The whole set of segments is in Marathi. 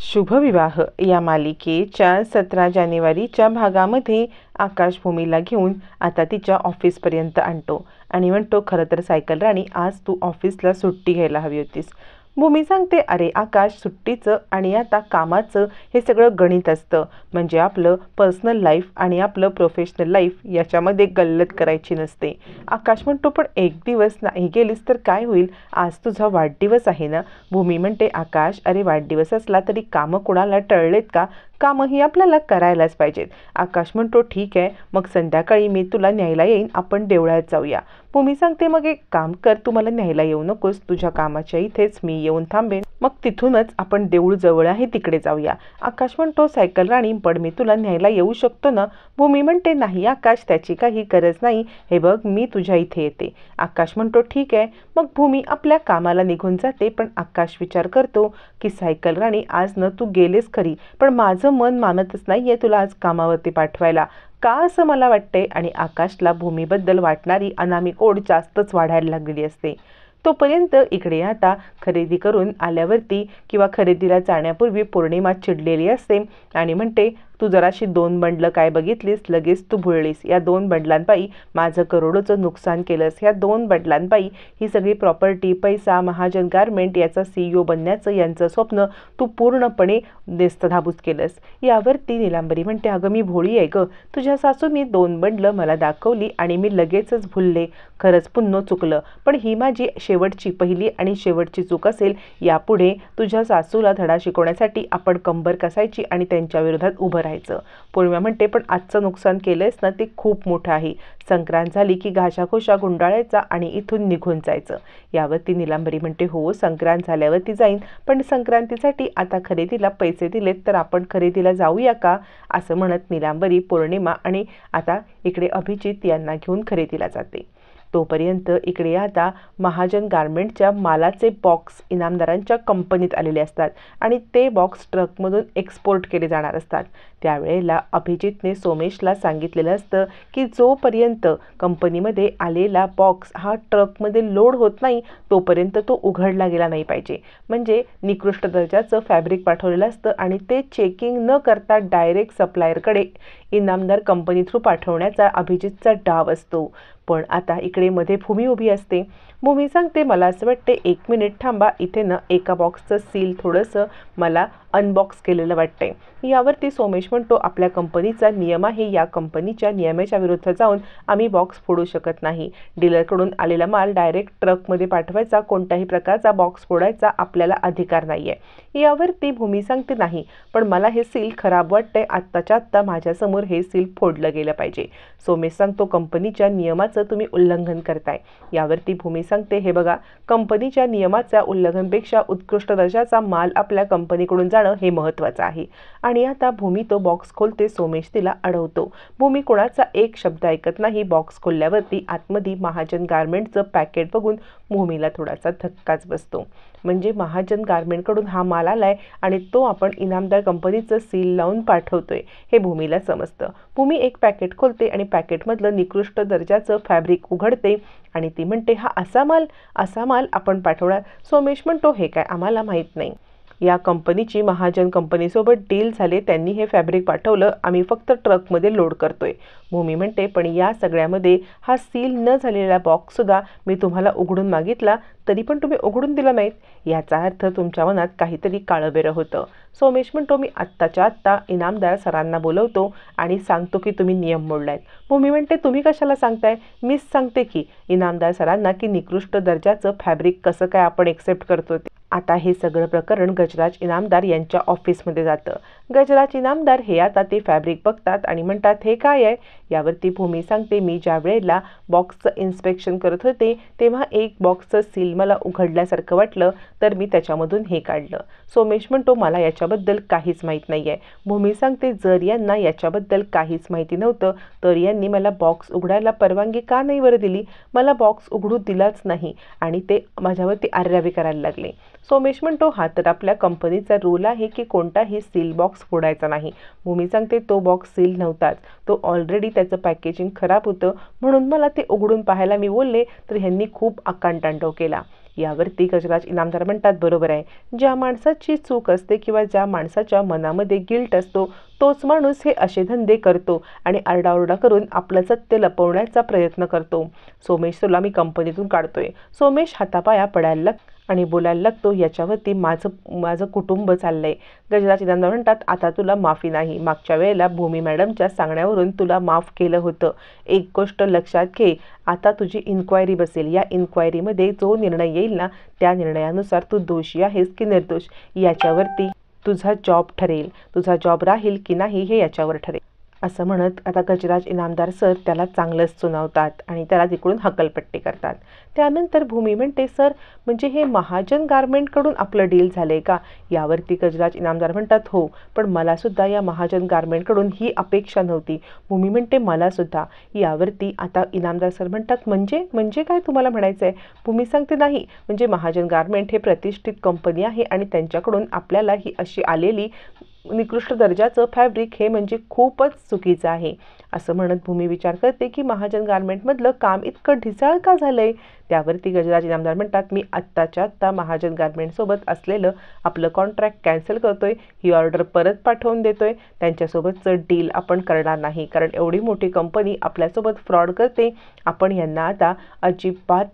शुभविवाह या मालिकेच्या 17 जानेवारीच्या भागामध्ये आकाश भूमीला घेऊन आता तिच्या ऑफिसपर्यंत आणतो आणि म्हणतो, खरं तर सायकल राणी, आज तू ऑफिसला सुट्टी घ्यायला हवी होतीस. भूमी सांगते, अरे आकाश, सुट्टीचं आणि आता कामाचं हे सगळं गणित असतं. म्हणजे आपलं पर्सनल लाईफ आणि आपलं प्रोफेशनल लाईफ याच्यामध्ये गल्लत करायची नसते. आकाश म्हणतो, पण एक दिवस नाही गेलीस तर काय होईल? आज तुझा वाढदिवस आहे ना. भूमी म्हणते, आकाश, अरे वाढदिवस असला तरी कामं कोणाला टळलेत का? कामंही आपल्याला करायलाच पाहिजेत. आकाश म्हणतो, ठीक आहे, मग संध्याकाळी मी तुला न्यायला येईन, आपण देवळात जाऊया. भूमी सांगते, मग एक काम कर, तू मला न्यायला येऊ नकोस, तुझ्या कामाच्या इथेच मी येऊन थांबेन, मग तिथूनच आपण देऊळ जवळ आहे तिकडे जाऊया. आकाश म्हणतो, सायकल राणी, पण मी तुला न्यायला येऊ शकतो ना. भूमी म्हणते, नाही आकाश, त्याची काही गरज नाही, हे बघ मी तुझ्या इथे येते. आकाश म्हणतो, ठीक आहे. मग भूमी आपल्या कामाला निघून जाते. पण आकाश विचार करतो की सायकल राणी, आज न तू गेलेस खरी, पण माझं मन मानतच नाहीये तुला आज कामावरती पाठवायला. का असं मला वाटतंय. आणि आकाशला भूमीबद्दल वाटणारी अनामिक ओढ जास्तच वाढायला लागलेली असते. तोपर्यंत इकडे आता खरेदी करून आल्यावरती किंवा खरेदीला जाण्यापूर्वी पौर्णिमा चिडलेली असते आणि म्हणते, तू जराशी 2 बंडलं काय बघितलीस, लगेच तू भुळलीस. या 2 बंडलांपायी माझं करोडोचं नुकसान केलंस. ह्या 2 बंडलांपायी ही सगळी प्रॉपर्टी, पैसा, महाजन गारमेंट याचा CEO बनण्याचं यांचं स्वप्न तू पूर्णपणे नेस्तनाबूत केलंस. यावरती नीलांबरी म्हणते, अगं मी भोळी आहे गं. तुझ्या सासूनी 2 बंडलं मला दाखवली आणि मी लगेचच भुलले. खरंच पुन्हा चुकलं. पण ही माझी शेवटची, पहिली आणि शेवटची चूक असेल. यापुढे तुझ्या सासूला धडा शिकवण्यासाठी आपण कंबर कसायची आणि त्यांच्या विरोधात उभं राहायचं. पौर्णिमा म्हणते, पण आजचं नुकसान केलंयस ना, ते खूप मोठं आहे. संक्रांत झाली की घाशाखोशा गुंडाळायचा आणि इथून निघून जायचं. यावरती नीलांबरी म्हणते, हो संक्रांत झाल्यावरती जाईन, पण संक्रांतीसाठी आता खरेदीला पैसे दिलेत तर आपण खरेदीला जाऊया का? असं म्हणत नीलांबरी, पौर्णिमा आणि आता इकडे अभिजित यांना घेऊन खरेदीला जाते. तोपर्यंत इकडे आता महाजन गारमेंटच्या मालाचे बॉक्स इनामदारांच्या कंपनीत आलेले असतात आणि ते बॉक्स ट्रकमधून एक्सपोर्ट केले जाणार असतात. त्यावेळेला अभिजितने सोमेशला सांगितलेलं असतं की जोपर्यंत कंपनीमध्ये आलेला बॉक्स हा ट्रकमध्ये लोड होत नाही तोपर्यंत तो उघडला गेला नाही पाहिजे. म्हणजे निकृष्ट दर्जाचं फॅब्रिक पाठवलेलं असतं आणि ते चेकिंग न करता डायरेक्ट सप्लायरकडे इनामदार कंपनी थ्रू पाठवण्याचा अभिजितचा डाव असतो. पण आता इकडे मध्ये भूमी उभी असते. भूमी सांगते, मला असं वाटते, 1 मिनिट थांबा, इथे ना एका बॉक्सचं सील थोडंसं मला अनबॉक्स केलेलं वाटतंय. यावरती सोमेश म्हणतो, आपल्या कंपनीचा नियम आहे, या कंपनीच्या नियमाच्या विरुद्ध जाऊन आम्ही बॉक्स फोडू शकत नाही. डीलरकडून आलेला माल डायरेक्ट ट्रकमध्ये पाठवायचा, कोणत्याही प्रकारचा बॉक्स फोडायचा आपल्याला अधिकार नाही आहे. यावरती भूमी सांगते, नाही, पण मला हे सील खराब वाटतंय, आत्ताच्या आत्ता माझ्यासमोर हे सील फोडलं गेलं पाहिजे. सोमेश सांगतो, कंपनीच्या नियमाचं तुम्ही उल्लंघन करताय. यावरती भूमी सांगते, हे बघा, कंपनीच्या नियमाच्या उल्लंघनपेक्षा उत्कृष्ट दर्जाचा माल आपल्या कंपनीकडून जाणं हे महत्त्वाचं आहे. आणि आता भूमी तो बॉक्स खोलते. सोमेश तिला अडवतो. भूमी कोणाचा एक शब्द ऐकत नाही. बॉक्स खोलल्यावरती आतमध्ये महाजन गारमेंटचं पॅकेट बघून भूमीला थोडासा धक्काच बसतो. म्हणजे महाजन गारमेंटकडून हा माल आलाय आणि तो आपण इनामदार कंपनीचं सील लावून पाठवतोय हे भूमीला समजतं. भूमी एक पॅकेट खोलते आणि पॅकेटमधलं निकृष्ट दर्जाचं फॅब्रिक उघडते आणि ती म्हणते, हा असा माल आपण पाठवणार? सोमेश म्हणतो, हे काय आम्हाला माहीत नाही. या कंपनीची महाजन कंपनीसोबत डील झाले, त्यांनी हे फॅब्रिक पाठवलं, आम्ही फक्त ट्रकमध्ये लोड करतोय. भूमी म्हणते, पण या सगळ्यामध्ये हा सील न झालेला बॉक्ससुद्धा मी तुम्हाला उघडून मागितला तरी पण तुम्ही उघडून दिला नाहीत. याचा अर्थ तुमच्या मनात काहीतरी काळबेरं होतं. सोमेश म्हणतो, मी आत्ताच्या आत्ता इनामदार सरांना बोलवतो आणि सांगतो की तुम्ही नियम मोडलायत. भूमी म्हणते, तुम्ही कशाला सांगताय? मीच सांगते की इनामदार सरांना की निकृष्ट दर्जाचं फॅब्रिक कसं काय आपण एक्सेप्ट करतो ते. आता हे सगळं प्रकरण गजराज इनामदार यांच्या ऑफिसमध्ये जातं. गजराज इनामदार हे आता ते फॅब्रिक बघतात आणि म्हणतात, हे काय आहे? यावरती भूमी सांगते, मी ज्या वेळेला बॉक्सचं इन्स्पेक्शन करत होते तेव्हा एक बॉक्सचं सील मला उघडल्यासारखं वाटलं तर मी त्याच्यामधून हे काढलं. सोमेश म्हणतो, मला याच्याबद्दल काहीच माहीत नाही आहे. भूमी सांगते, जर यांना याच्याबद्दल काहीच माहिती नव्हतं तर यांनी मला बॉक्स उघडायला परवानगी का नाही बरं दिली? मला बॉक्स उघडू दिलाच नाही आणि ते माझ्यावरती आर्यावी करायला लागले. सोमेश म्हणतो, हा तर आपल्या कंपनीचा रूल आहे की कोणताही सील बॉक्स फोडायचा नाही. भूमी सांगते, तो बॉक्स सील नव्हताच, तो ऑलरेडी त्याचं पॅकेजिंग खराब होतं, म्हणून मला ते उघडून पाहायला मी बोलले तर ह्यांनी खूप आकांतांडव केला. यावरती गजराज इनामदार म्हणतात, बरोबर आहे. ज्या माणसाची चूक असते किंवा ज्या माणसाच्या मनामध्ये गिल्ट असतो तोच माणूस हे असे धंदे करतो आणि आरडाओरडा करून आपलं सत्य लपवण्याचा प्रयत्न करतो. सोमेश, तुला मी कंपनीतून काढतोय. सोमेश हातापाया पडायला आणि बोलायला लागतो, याच्यावरती माझं कुटुंब चाललंय. गजराज इनामदार म्हणतात, आता तुला माफी नाही. मागच्या वेळेला भूमी मॅडमच्या सांगण्यावरून तुला माफ केलं होतं. एक गोष्ट लक्षात घे, आता तुझी इन्क्वायरी बसेल. या इन्क्वायरीमध्ये जो निर्णय येईल ना, त्या निर्णयानुसार तू दोषी आहेस की निर्दोष याच्यावरती तुझा जॉब ठरेल. तुझा जॉब राहील की नाही हे याच्यावर ठरेल. असं म्हणत आता गजराज इनामदार सर त्याला चांगलंच सुनावतात आणि त्याला तिकडून हकलपट्टी करतात. त्यानंतर भूमी म्हणते, सर म्हणजे हे महाजन गारमेंटकडून आपलं डील झालंय का? यावरती गजराज इनामदार म्हणतात, हो, पण मलासुद्धा या महाजन गारमेंटकडून ही अपेक्षा नव्हती. भूमी म्हणते, मलासुद्धा. यावरती आता इनामदार सर म्हणतात, म्हणजे काय तुम्हाला म्हणायचं आहे? भूमी सांगते, नाही म्हणजे महाजन गारमेंट हे प्रतिष्ठित कंपनी आहे आणि त्यांच्याकडून आपल्याला ही अशी आलेली निकृष्ट दर्जाचं फॅब्रिक हे म्हणजे खूपच चुकीचं आहे. असं म्हणत भूमी विचार करते की महाजन गारमेंटमधलं काम इतकं ढिसाळ का झालंय? त्यावरती गजराज इनामदार म्हणतात, मी आत्ताच्या आत्ता महाजन गारमेंटसोबत असलेलं आपलं कॉन्ट्रॅक्ट कॅन्सल करतोय. ही ऑर्डर परत पाठवून देतोय. त्यांच्यासोबतचं डील आपण करणार नाही, कारण एवढी मोठी कंपनी आपल्यासोबत फ्रॉड करते. आपण यांना आता अजिबात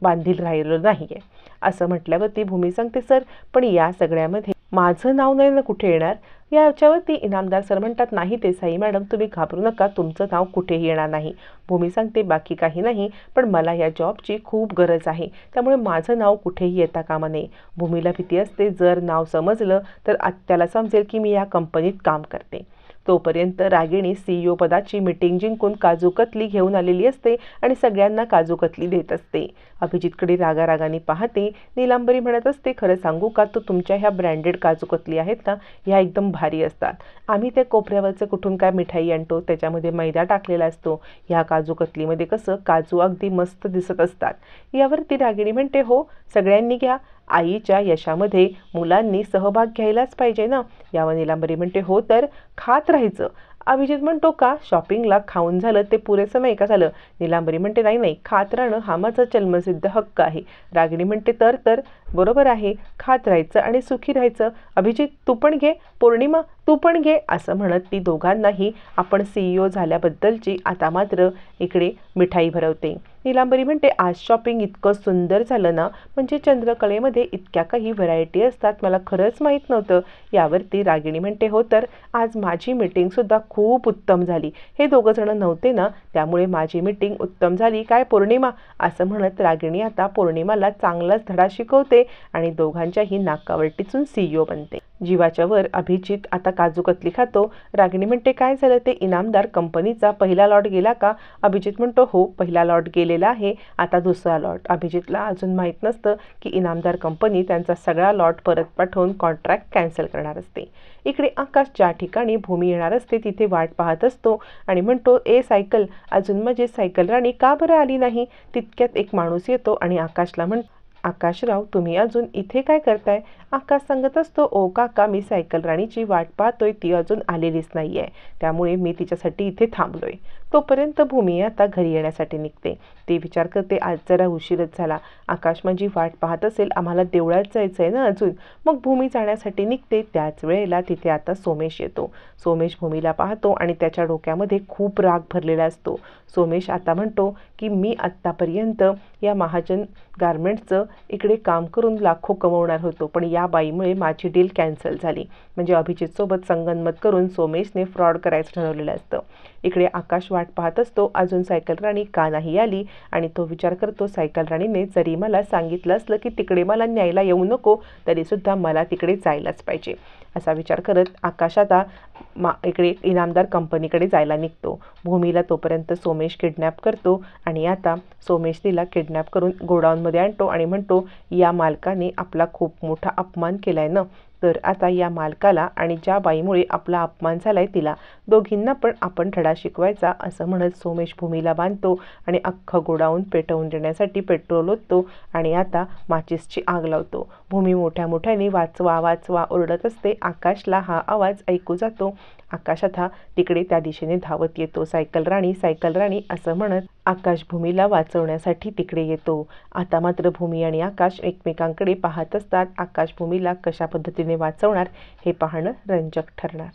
बांधील राहिलो नाही आहे. असं म्हटल्यावरती भूमी सांगते, सर पण या सगळ्यामध्ये माझं नाव नाही ना कुठे येणार? याच्यावरती इनामदार सर म्हणतात, नाही देसाई मॅडम, तुम्ही घाबरू नका, तुमचं नाव कुठेही येणार नाही. भूमी सांगते, बाकी काही नाही, पण मला या जॉबची खूप गरज आहे, त्यामुळे माझं नाव कुठेही येता कामा नये. भूमीला भीती असते, जर नाव समजलं तर त्याला समजेल की मी या कंपनीत काम करते. तोपर्यंत रागिणी CEO पदाची मीटिंग जिंकून काजूकतली घेऊन आलेली असते आणि सगळ्यांना काजूकतली देत असते. अभिजितकडे रागारागाने पाहते. नीलांबरी म्हणत असते, खरं सांगू का, तो तुमच्या ह्या ब्रँडेड काजूकतली आहेत ना, ह्या एकदम भारी असतात. आम्ही त्या कोपऱ्यावरचं कुठून काय मिठाई आणतो, त्याच्यामध्ये मैदा टाकलेला असतो. ह्या काजूकतलीमध्ये कसं काजू अगदी मस्त दिसत असतात. यावरती रागिणी म्हणते, हो, सगळ्यांनी घ्या. आईच्या यशामध्ये मुलांनी सहभाग घ्यायलाच पाहिजे ना. यावर नीलांबरी म्हणते, हो, तर खात राहायचं. अभिजित म्हणतो, का शॉपिंगला खाऊन झालं ते पुरेसं नाही का झालं? नीलांबरी म्हणते, नाही, खात राहणं हा माझा जन्मसिद्ध हक्क आहे. रागिणी म्हणते, तर बरोबर आहे, खात राहायचं आणि सुखी राहायचं. अभिजित तू पण घे, पौर्णिमा तू पण घे. असं म्हणत ती दोघांनाही आपण CEO झाल्याबद्दलची आता मात्र इकडे मिठाई भरवते. नीलांबरी म्हणते, आज शॉपिंग इतकं सुंदर झालं ना, म्हणजे चंद्रकलेमध्ये इतक्या काही व्हरायटी असतात, मला खरंच माहीत नव्हतं. यावरती रागिणी म्हणते, हो, तर आज माझी मीटिंगसुद्धा खूप उत्तम झाली. हे दोघं जण नव्हते ना, त्यामुळे माझी मीटिंग उत्तम झाली काय पौर्णिमा? असं म्हणत रागिणी आता पौर्णिमाला चांगलाच धडा शिकवते आणि दोघांच्याही नाकावर टिचून CEO बनते. जीवाच्या वर अभिजित आता काजूकतली खातो. रागिणी म्हणते, काय झालं, ते इनामदार कंपनीचा पहिला लॉट गेला का? अभिजित म्हणतो, हो, पहिला लॉट गेलेला आहे, आता दुसरा लॉट. अभिजितला अजून माहीत नसतं की इनामदार कंपनी त्यांचा सगळा लॉट परत पाठवून कॉन्ट्रॅक्ट कॅन्सल करणार असते. इकडे आकाश ज्या ठिकाणी भूमी येणार असते तिथे वाट पाहत असतो आणि म्हणतो, ए सायकल, अजून माझी सायकल राणी का बरं आली नाही? तितक्यात एक माणूस येतो आणि आकाशला म्हणतो, आकाशराव, तुम्ही अजून इथे काय करताय? आकाश सांगत असतो, ओ काका, मी सायकल राणीची वाट पाहतोय, ती अजून आलेलीच नाही आहे, त्यामुळे मी तिच्यासाठी इथे थांबलोय. तोपर्यंत भूमी आता घरी येण्यासाठी निघते. ती विचार करते, आज जरा उशीरच झाला. आकाश माझी वाट पाहत असेल, आम्हाला देवळात जायचं आहे ना अजून. मग भूमी जाण्यासाठी निघते. त्याच वेळेला तिथे आता सोमेश येतो. सोमेश भूमीला पाहतो आणि त्याच्या डोक्यामध्ये खूप राग भरलेला असतो. सोमेश आता म्हणतो की मी आत्तापर्यंत या महाजन गारमेंट्सचं इकडे काम करून लाखो कमवणार होतो, पण या बाईमुळे माझी डील कॅन्सल झाली. म्हणजे अभिजितसोबत संगनमत करून सोमेशने फ्रॉड करायचं ठरवलेलं असतं. इकडे आकाश वाट पाहत असतो, अजून सायकल राणी का नाही आली, आणि तो विचार करतो, सायकल राणीने जरी मला सांगितलं असलं की तिकडे मला न्यायला येऊ नको, तरीसुद्धा मला तिकडे जायलाच पाहिजे. असा विचार करत आकाश आता इकडे इनामदार कंपनीकडे जायला निघतो. भूमीला तोपर्यंत सोमेश किडनॅप करतो आणि आता सोमेश तिला किडनॅप करून गोडाऊनमध्ये आणतो आणि म्हणतो, या मालकाने आपला खूप मोठा अपमान केलाय ना, तर आता या मालकाला आणि ज्या बाईमुळे आपला अपमान झालाय तिला, दोघींना पण आपण धडा शिकवायचा. असं म्हणत सोमेश भूमीला बांधतो आणि अख्खं गोडाऊन पेटवून देण्यासाठी पेट्रोल ओततो आणि आता माचीसची आग लावतो. भूमी मोठ्याने वाचवा वाचवा ओरडत असते. आकाशला हा आवाज ऐकू जातो. आकाश आता तिकडे त्या दिशेने धावत येतो. सायकल राणी असं म्हणत आकाश भूमीला वाचवण्यासाठी तिकडे येतो। आता मात्र भूमी आणि आकाश एकमेकांकडे पाहत असतात। आकाश भूमीला कशा पद्धतीने वाचवणार हे पाहणं रंजक ठरणार।